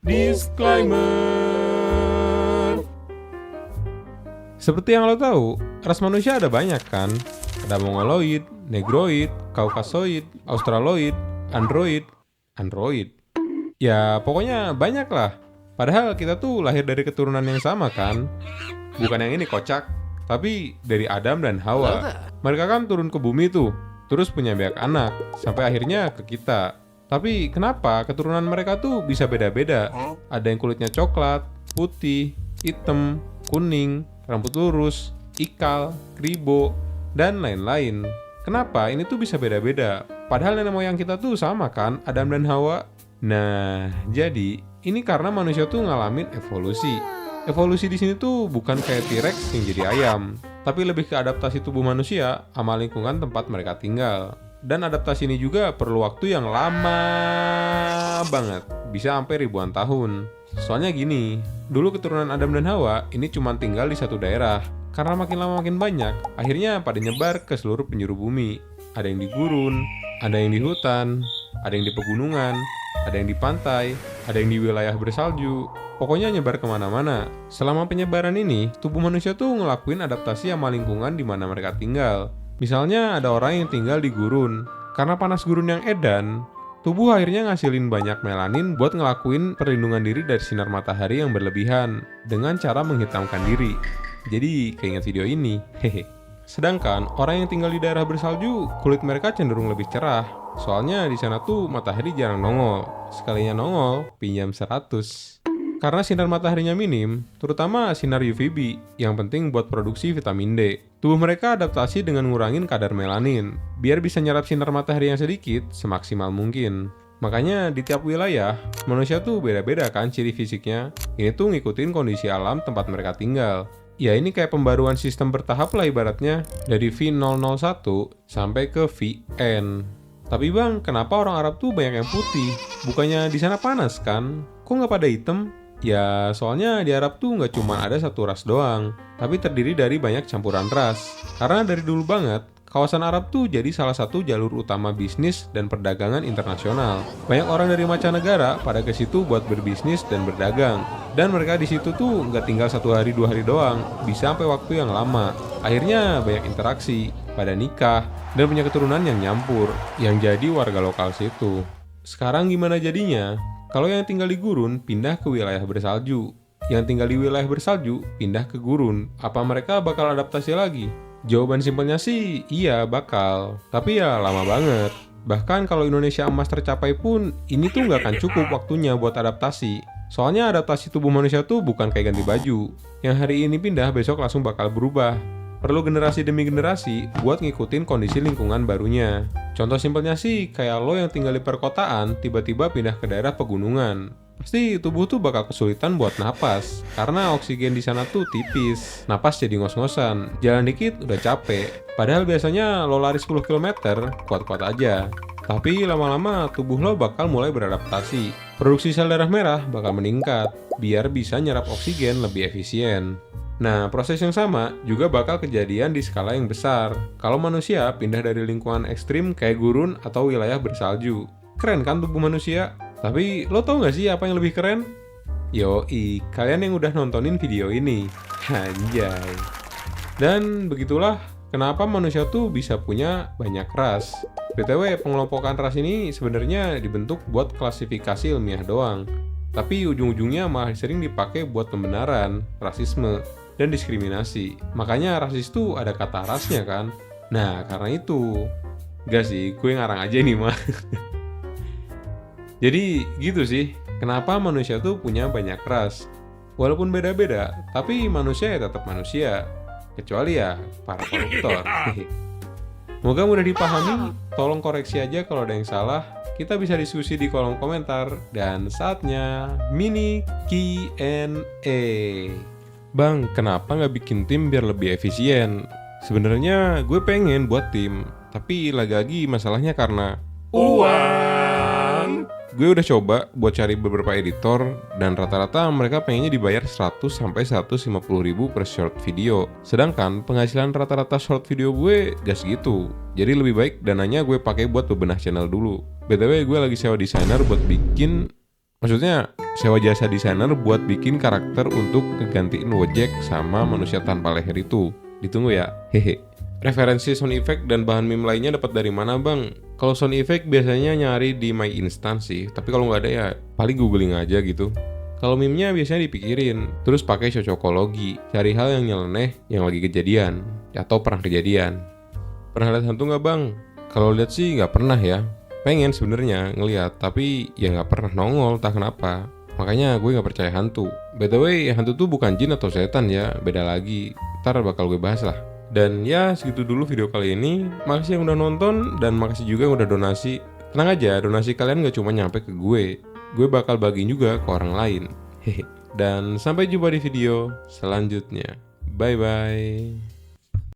Disclaimer. Seperti yang lo tahu, ras manusia ada banyak kan? Ada Mongoloid, Negroid, Kaukasoid, Australoid, Android. Ya pokoknya banyak lah. Padahal kita tuh lahir dari keturunan yang sama kan? Bukan yang ini kocak, tapi dari Adam dan Hawa. Mereka kan turun ke bumi tuh, terus punya banyak anak, sampai akhirnya ke kita. Tapi kenapa keturunan mereka tuh bisa beda-beda? Ada yang kulitnya coklat, putih, hitam, kuning, rambut lurus, ikal, kribo, dan lain-lain. Kenapa ini tuh bisa beda-beda? Padahal nenek moyang kita tuh sama kan, Adam dan Hawa? Nah, jadi ini karena manusia tuh ngalamin evolusi. Evolusi di sini tuh bukan kayak T-Rex yang jadi ayam, tapi lebih ke adaptasi tubuh manusia sama lingkungan tempat mereka tinggal. Dan adaptasi ini juga perlu waktu yang lama banget, bisa sampai ribuan tahun. Soalnya gini, dulu keturunan Adam dan Hawa ini cuma tinggal di satu daerah. Karena makin lama makin banyak, akhirnya pada nyebar ke seluruh penjuru bumi. Ada yang di gurun, ada yang di hutan, ada yang di pegunungan, ada yang di pantai, ada yang di wilayah bersalju. Pokoknya nyebar kemana-mana. Selama penyebaran ini, tubuh manusia tuh ngelakuin adaptasi sama lingkungan di mana mereka tinggal. Misalnya ada orang yang tinggal di gurun. Karena panas gurun yang edan, tubuh akhirnya ngasilin banyak melanin buat ngelakuin perlindungan diri dari sinar matahari yang berlebihan dengan cara menghitamkan diri. Jadi keinget video ini, hehe. Sedangkan orang yang tinggal di daerah bersalju, kulit mereka cenderung lebih cerah. Soalnya di sana tuh matahari jarang nongol. Sekalinya nongol, pinjam 100. Karena sinar mataharinya minim, terutama sinar UVB, yang penting buat produksi vitamin D. Tubuh mereka adaptasi dengan ngurangin kadar melanin, biar bisa nyerap sinar matahari yang sedikit semaksimal mungkin. Makanya di tiap wilayah, manusia tuh beda-beda kan ciri fisiknya. Ini tuh ngikutin kondisi alam tempat mereka tinggal. Ya ini kayak pembaruan sistem bertahap lah ibaratnya, dari V001 sampai ke VN. Tapi bang, kenapa orang Arab tuh banyak yang putih? Bukannya di sana panas kan? Kok nggak pada hitam? Ya soalnya di Arab tuh nggak cuma ada satu ras doang, tapi terdiri dari banyak campuran ras. Karena dari dulu banget, kawasan Arab tuh jadi salah satu jalur utama bisnis dan perdagangan internasional. Banyak orang dari mancanegara pada ke situ buat berbisnis dan berdagang. Dan mereka di situ tuh nggak tinggal 1 hari 2 hari doang, bisa sampai waktu yang lama. Akhirnya banyak interaksi, pada nikah, dan punya keturunan yang nyampur, yang jadi warga lokal situ. Sekarang gimana jadinya? Kalau yang tinggal di gurun pindah ke wilayah bersalju, yang tinggal di wilayah bersalju pindah ke gurun, apa mereka bakal adaptasi lagi? Jawaban simpelnya sih iya bakal, tapi ya lama banget. Bahkan kalau Indonesia emas tercapai pun, ini tuh nggak akan cukup waktunya buat adaptasi. Soalnya adaptasi tubuh manusia tuh bukan kayak ganti baju, yang hari ini pindah besok langsung bakal berubah. Perlu generasi demi generasi buat ngikutin kondisi lingkungan barunya. Contoh simpelnya sih kayak lo yang tinggal di perkotaan tiba-tiba pindah ke daerah pegunungan. Pasti tubuh tuh bakal kesulitan buat napas karena oksigen di sana tuh tipis. Napas jadi ngos-ngosan, jalan dikit udah capek. Padahal biasanya lo lari 10 km kuat-kuat aja. Tapi lama-lama tubuh lo bakal mulai beradaptasi. Produksi sel darah merah bakal meningkat biar bisa nyerap oksigen lebih efisien. Nah, proses yang sama juga bakal kejadian di skala yang besar. Kalau manusia pindah dari lingkungan ekstrim kayak gurun atau wilayah bersalju. Keren kan tubuh manusia? Tapi lo tau gak sih apa yang lebih keren? Yoi, kalian yang udah nontonin video ini. Anjay. Dan begitulah kenapa manusia tuh bisa punya banyak ras. BTW, pengelompokan ras ini sebenarnya dibentuk buat klasifikasi ilmiah doang. Tapi ujung-ujungnya malah sering dipakai buat pembenaran, rasisme, dan diskriminasi. Makanya rasis tuh ada kata rasnya kan. Nah karena itu, gak sih, gue ngarang aja nih mah. Jadi gitu sih, kenapa manusia tuh punya banyak ras. Walaupun beda-beda, tapi manusia ya tetap manusia. Kecuali ya para koruptor. Moga mudah dipahami, tolong koreksi aja kalau ada yang salah. Kita bisa diskusi di kolom komentar. Dan saatnya mini Q&A. Bang, kenapa nggak bikin tim biar lebih efisien? Sebenarnya gue pengen buat tim, tapi lagi-lagi masalahnya karena uang. Gue udah coba buat cari beberapa editor, dan rata-rata mereka pengennya dibayar 100-150 ribu per short video. Sedangkan penghasilan rata-rata short video gue gak segitu. Jadi lebih baik dananya gue pakai buat bebenah channel dulu. BTW gue lagi sewa desainer buat bikin Maksudnya sewa jasa desainer buat bikin karakter untuk ngegantiin Wojek sama manusia tanpa leher itu. Ditunggu ya, hehe. Referensi sound effect dan bahan meme lainnya dapat dari mana bang? Kalau sound effect biasanya nyari di My Instance sih, tapi kalau nggak ada ya paling googling aja gitu. Kalau meme-nya biasanya dipikirin, terus pakai cocokologi, cari hal yang nyeleneh yang lagi kejadian, atau pernah kejadian. Pernah lihat hantu nggak bang? Kalau lihat sih nggak pernah ya. Pengen sebenarnya ngelihat, tapi ya nggak pernah nongol, tak kenapa. Makanya gue nggak percaya hantu. By the way, hantu tuh bukan jin atau setan ya, beda lagi. Ntar bakal gue bahas lah. Dan ya segitu dulu video kali ini. Makasih yang udah nonton dan makasih juga yang udah donasi. Tenang aja, donasi kalian gak cuma nyampe ke gue bakal bagiin juga ke orang lain. Hehe. Dan sampai jumpa di video selanjutnya. Bye bye.